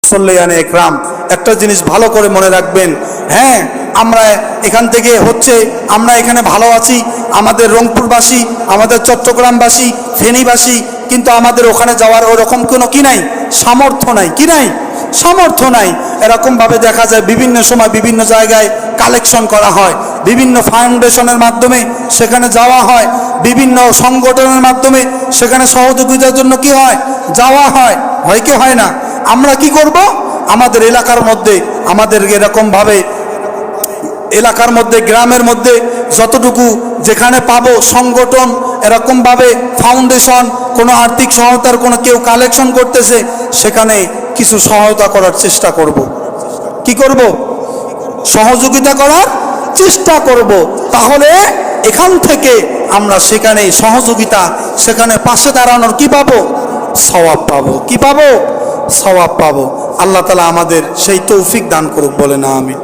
মুসল্লিয়ানে একরাম, একটা জিনিস ভালো করে মনে রাখবেন, হ্যাঁ আমরা এখান থেকে আমরা এখানে ভালো আছি, আমাদের রংপুরবাসী, আমাদের চট্টগ্রামবাসী, ফেনীবাসী, কিন্তু আমাদের ওখানে যাওয়ার ওরকম কোনো কি নাই, সামর্থ্য নাই, কি নাই, সামর্থ্য নাই। এরকমভাবে দেখা যায় বিভিন্ন সময় বিভিন্ন জায়গায় কালেকশন করা হয়, বিভিন্ন ফাউন্ডেশনের মাধ্যমে সেখানে যাওয়া হয়, বিভিন্ন সংগঠনের মাধ্যমে সেখানে সহযোগিতার জন্য কি হয়, যাওয়া হয়, হয় কি হয় না? আমরা কি করব? আমাদের এলাকার মধ্যে আমাদের এরকমভাবে এলাকার মধ্যে গ্রামের মধ্যে যতটুকু যেখানে পাবো সংগঠন এরকমভাবে ফাউন্ডেশন কোনো আর্থিক সহায়তার কোনো কেউ কালেকশন করতেছে, সেখানে কিছু সহায়তা করার চেষ্টা করব। কি করব? সহযোগিতা করার চেষ্টা করব। তাহলে এখান থেকে আমরা সেখানে সহযোগিতা, সেখানে পাশে দাঁড়ানোর কি পাবো? সওয়াব পাবো। কি পাবো? সওয়াব পাবো। আল্লাহ তাআলা আমাদের সেই তৌফিক দান করুক, বলে না আমিন।